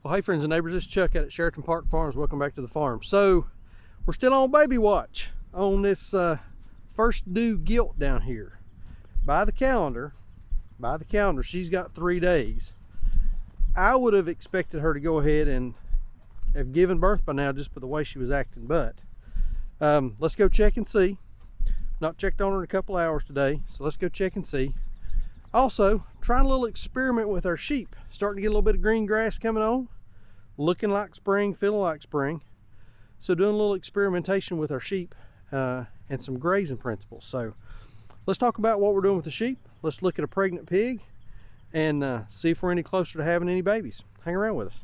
Well, hey friends and neighbors, this is Chuck out at Sheraton Park Farms. Welcome back to the farm. So we're still on baby watch on this first due GILT down here. By the calendar, she's got 3 days. I would have expected her to go ahead and have given birth by now just by the way she was acting, but let's go check and see. Not checked on her in a couple hours today, so let's go check and see. Also, trying a little experiment with our sheep. Starting to get a little bit of green grass coming on. Looking like spring, feeling like spring. So doing a little experimentation with our sheep and some grazing principles. So let's talk about what we're doing with the sheep. Let's look at a pregnant pig and see if we're any closer to having any babies. Hang around with us.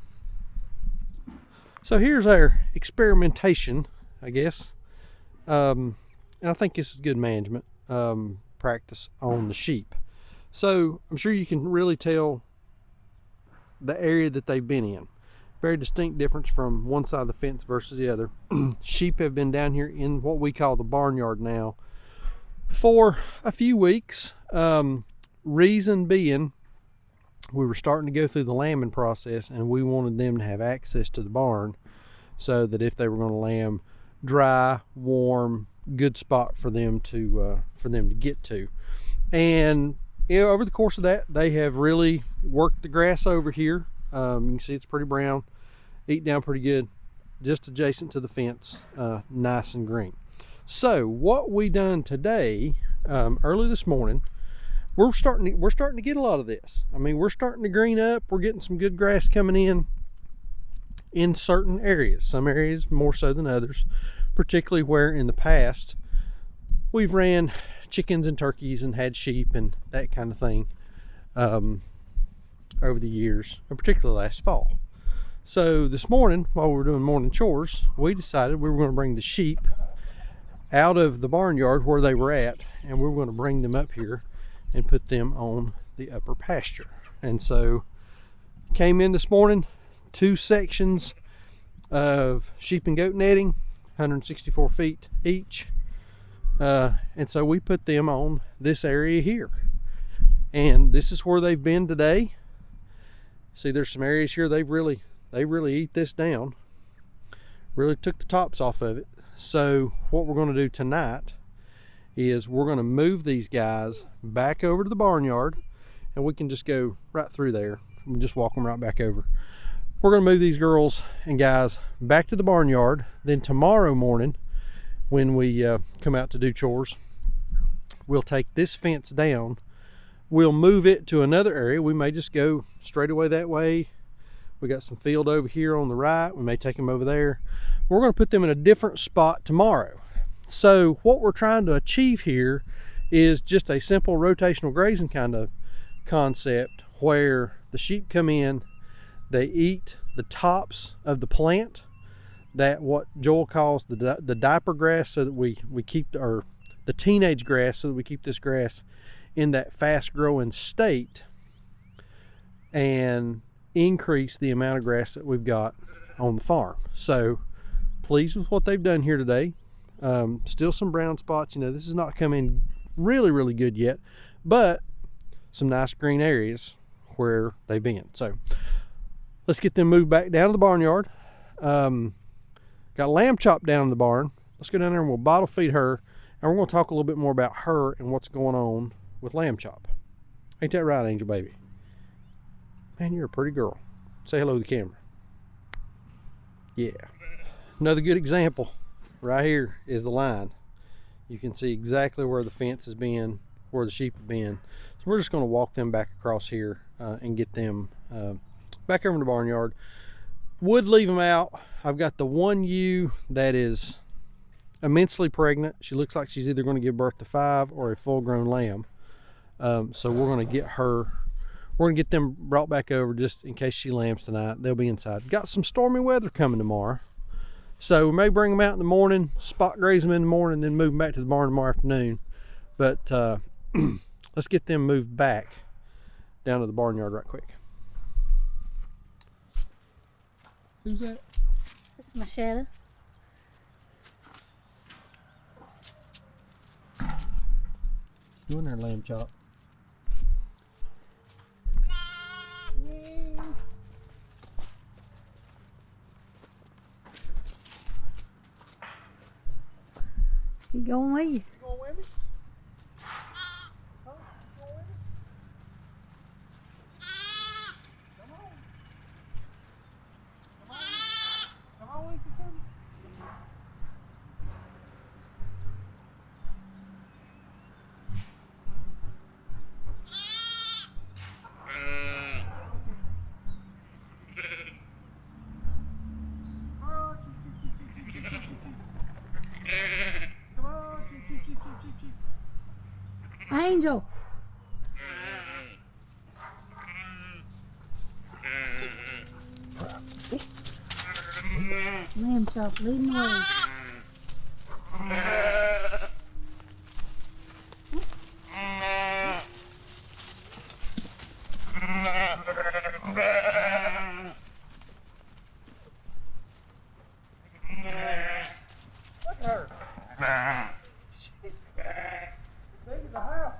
So here's our experimentation, I guess. And I think this is good management practice on the sheep. So I'm sure you can really tell the area that they've been in. Very distinct difference from one side of the fence versus the other. Sheep have been down here in what we call the barnyard now for a few weeks. Reason being, we were starting to go through the lambing process and we wanted them to have access to the barn so that if they were going to lamb, dry, warm, good spot for them to get to. And you know, over the course of that, they have really worked the grass over here. You can see it's pretty brown, eat down pretty good, just adjacent to the fence, nice and green. So what we done today, early this morning, we're starting to get a lot of this. I mean, we're starting to green up. We're getting some good grass coming in certain areas. Some areas more so than others, particularly where in the past we've ran chickens and turkeys and had sheep and that kind of thing over the years, and particularly last fall. So this morning, while we were doing morning chores, we decided we were going to bring the sheep out of the barnyard where they were at, and we were going to bring them up here and put them on the upper pasture. And so came in this morning, 2 sections of sheep and goat netting, 164 feet each. And so we put them on this area here, and this is where they've been today. See, there's some areas here they really eat this down, really took the tops off of it. So what we're going to do tonight is we're going to move these guys back over to the barnyard, and we can just go right through there and just walk them right back over. We're going to move these girls and guys back to the barnyard. Then tomorrow morning, when we come out to do chores, we'll take this fence down. We'll move it to another area. We may just go straight away that way. We got some field over here on the right. We may take them over there. We're going to put them in a different spot tomorrow. So what we're trying to achieve here is just a simple rotational grazing kind of concept where the sheep come in, they eat the tops of the plant, that what Joel calls the diaper grass, so that we keep the teenage grass, so that we keep this grass in that fast growing state and increase the amount of grass that we've got on the farm. So pleased with what they've done here today. Still some brown spots. You know, this is not coming really good yet, but some nice green areas where they've been. So let's get them moved back down to the barnyard. Got lamb chop down in the barn. Let's go down there and we'll bottle feed her, and we're going to talk a little bit more about her and what's going on with lamb chop. Ain't that right, Angel Baby? Man, you're a pretty girl. Say hello to the camera. Yeah. Another good example right here is the line. You can see exactly where the fence has been, where the sheep have been. So we're just going to walk them back across here and get them back over in the barnyard. Would leave them out. I've got the one ewe that is immensely pregnant. She looks like she's either going to give birth to 5 or a full-grown lamb. So we're going to get her. We're going to get them brought back over just in case she lambs tonight. They'll be inside. Got some stormy weather coming tomorrow, so we may bring them out in the morning, spot graze them in the morning, then move them back to the barn tomorrow afternoon. But let's get them moved back down to the barnyard right quick. Who's that? That's my shadow. Doing their lamb chop. He going with you. You going with me? Huh? You going with me? Come on. Come on. Come on, Lisa, come. Come on, Angel. Lamb chop leading the way. Look at her. She's big as a house.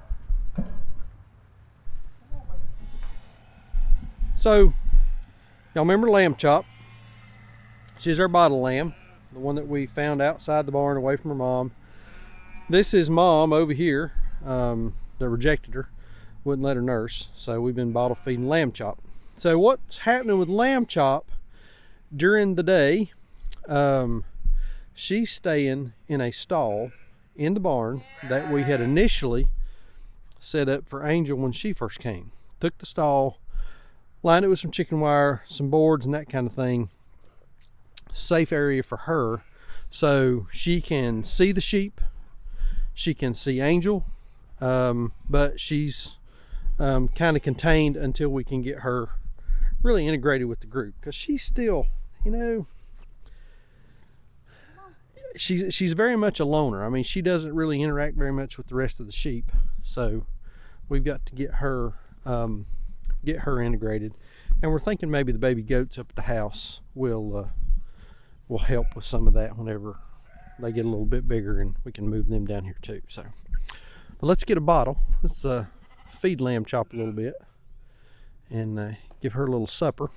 So, y'all remember Lamb Chop? She's our bottle lamb, the one that we found outside the barn away from her mom. This is Mom over here that rejected her, wouldn't let her nurse, so we've been bottle feeding Lamb Chop. So what's happening with Lamb Chop during the day, she's staying in a stall in the barn that we had initially set up for Angel when she first came. Took the stall, lined it with some chicken wire, some boards and that kind of thing. Safe area for her so she can see the sheep, she can see Angel, but she's kind of contained until we can get her really integrated with the group, because she's still, you know, she's very much a loner. I mean, she doesn't really interact very much with the rest of the sheep, so we've got to get her integrated, and we're thinking maybe the baby goats up at the house will help with some of that whenever they get a little bit bigger and we can move them down here too. So, but let's get a bottle. Let's feed Lamb Chop a little bit and give her a little supper.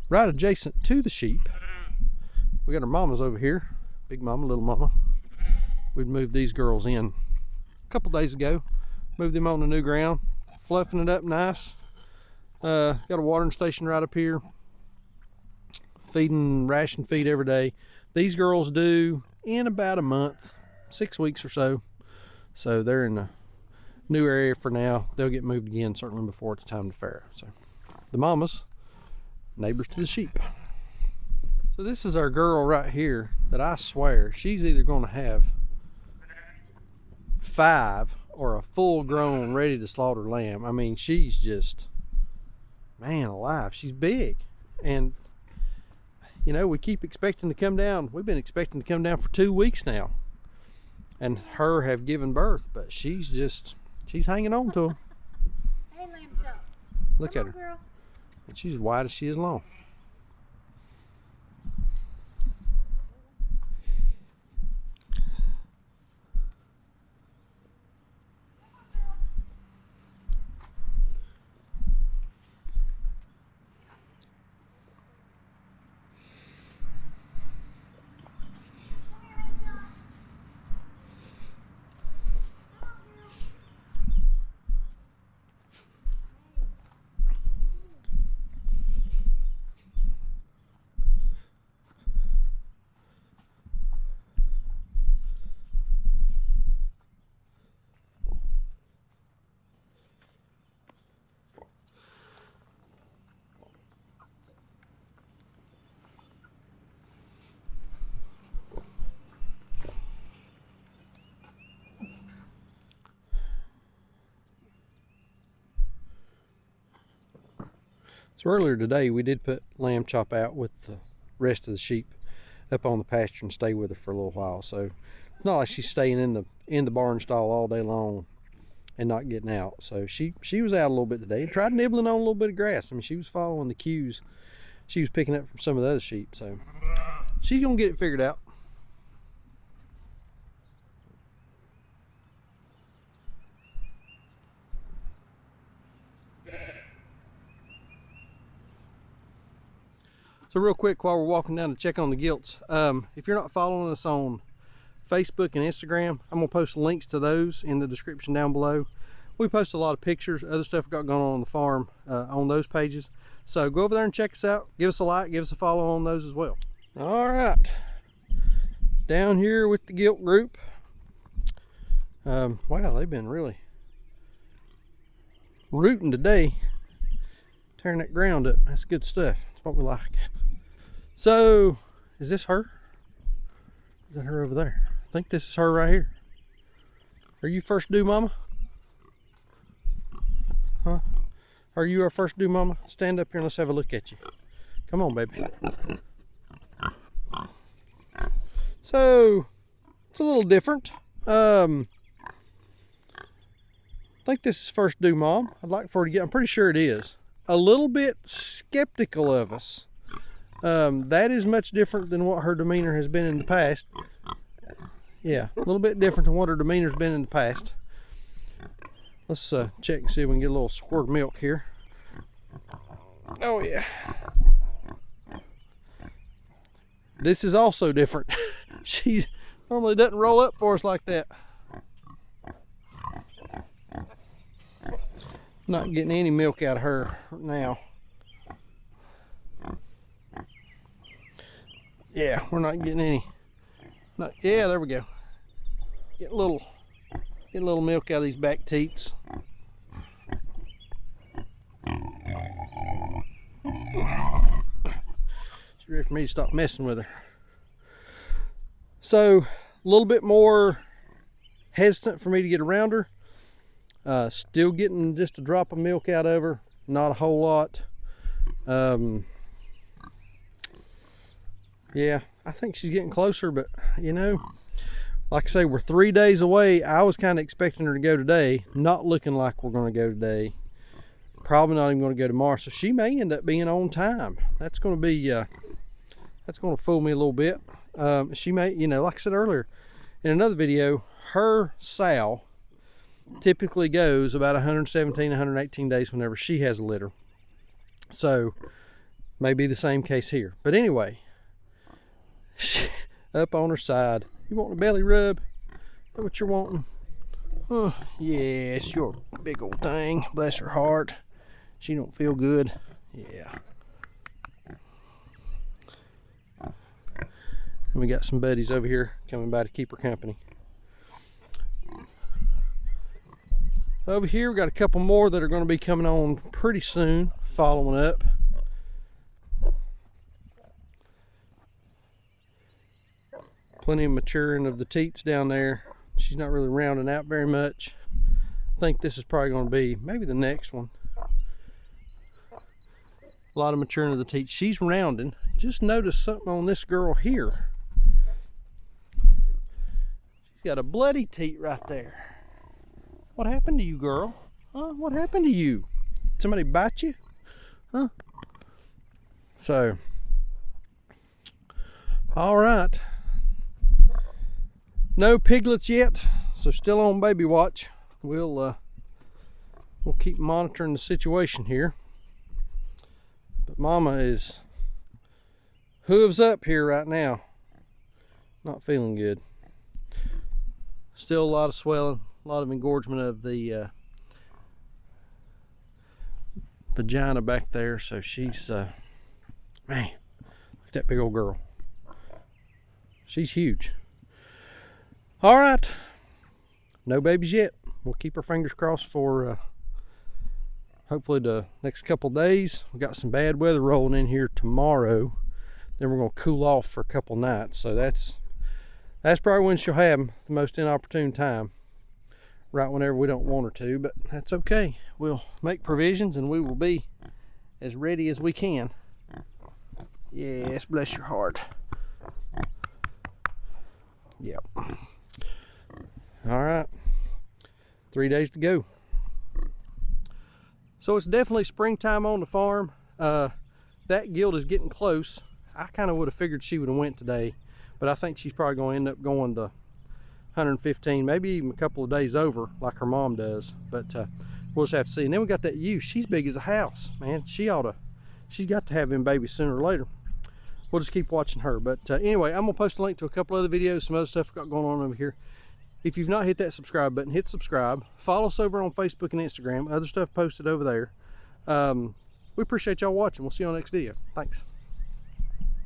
Right adjacent to the sheep, we got our mamas over here. Big mama, little mama. We'd moved these girls in a couple days ago. Moved them on the new ground, fluffing it up nice. Got a watering station right up here. Feeding ration feed every day. These girls do in about a month, 6 weeks or so. So they're in a new area for now. They'll get moved again certainly before it's time to farrow. So the mamas, neighbors to the sheep. So this is our girl right here that I swear she's either going to have 5 or a full grown ready to slaughter lamb. I mean, she's just, man alive, she's big. And you know, we keep expecting to come down. We've been expecting to come down for 2 weeks now and her have given birth, but she's hanging on to them. Hey, Lamb Chop. Look at her. Girl. And she's as wide as she is long. So earlier today we did put Lamb Chop out with the rest of the sheep up on the pasture and stay with her for a little while. So it's not like she's staying in the barn stall all day long and not getting out. So she was out a little bit today and tried nibbling on a little bit of grass. I mean, she was following the cues she was picking up from some of the other sheep. So she's gonna get it figured out. So real quick, while we're walking down to check on the gilts, if you're not following us on Facebook and Instagram. I'm gonna post links to those in the description down below. We post a lot of pictures, other stuff we've got going on the farm on those pages. So go over there and check us out. Give us a like, give us a follow on those as well. All right, down here with the GILT group. Wow, they've been really rooting today, tearing that ground up. That's good stuff. That's what we like. So, is this her? Is that her over there? I think this is her right here. Are you first due, mama? Huh? Are you our first due, mama? Stand up here and let's have a look at you. Come on, baby. So, it's a little different. I think this is first due, Mom. I'd like for her to get, I'm pretty sure it is. A little bit skeptical of us. That is much different than what her demeanor has been in the past. Yeah, a little bit different than what her demeanor's been in the past. Let's check and see if we can get a little squirt of milk here. Oh yeah. This is also different. She normally doesn't roll up for us like that. Not getting any milk out of her now. Yeah, we're not getting any. Yeah, there we go. Get a little milk out of these back teats. She's ready for me to stop messing with her. So, a little bit more hesitant for me to get around her. Still getting just a drop of milk out of her, not a whole lot. Yeah, I think she's getting closer, but you know, like I say, we're 3 days away. I was kind of expecting her to go today, not looking like we're going to go today. Probably not even going to go tomorrow, so she may end up being on time. That's going to be, that's going to fool me a little bit. She may, you know, like I said earlier in another video, her sow typically goes about 117, 118 days whenever she has a litter. So, may be the same case here. But anyway, up on her side. You want a belly rub? Is that what you're wanting? Oh, yes, you're a big old thing. Bless her heart. She don't feel good. Yeah. And we got some buddies over here coming by to keep her company. Over here we got a couple more that are going to be coming on pretty soon, following up. Plenty of maturing of the teats down there. She's not really rounding out very much. I think this is probably going to be maybe the next one. A lot of maturing of the teats. She's rounding. Just noticed something on this girl here. She's got a bloody teat right there. What happened to you, girl? Huh? What happened to you? Somebody bite you? Huh? So, all right. No piglets yet, so still on baby watch. We'll keep monitoring the situation here. But Mama is hooves up here right now. Not feeling good. Still a lot of swelling, a lot of engorgement of the vagina back there. So she's, man, look at that big old girl. She's huge. All right, no babies yet. We'll keep our fingers crossed for hopefully the next couple days. We got some bad weather rolling in here tomorrow. Then we're gonna cool off for a couple nights. So that's probably when she'll have the most inopportune time, right whenever we don't want her to, but that's okay. We'll make provisions and we will be as ready as we can. Yes, bless your heart. Yep. All right, 3 days to go. So it's definitely springtime on the farm. That GILT is getting close. I kind of would have figured she would have went today, but I think she's probably going to end up going to 115, maybe even a couple of days over like her mom does, but we'll just have to see. And then we got that ewe. She's big as a house, man. She's got to have them babies sooner or later. we'll just keep watching her. But anyway, I'm gonna post a link to a couple other videos, some other stuff I've got going on over here. If you've not hit that subscribe button, hit subscribe. Follow us over on Facebook and Instagram. Other stuff posted over there. We appreciate y'all watching. We'll see you on the next video. Thanks.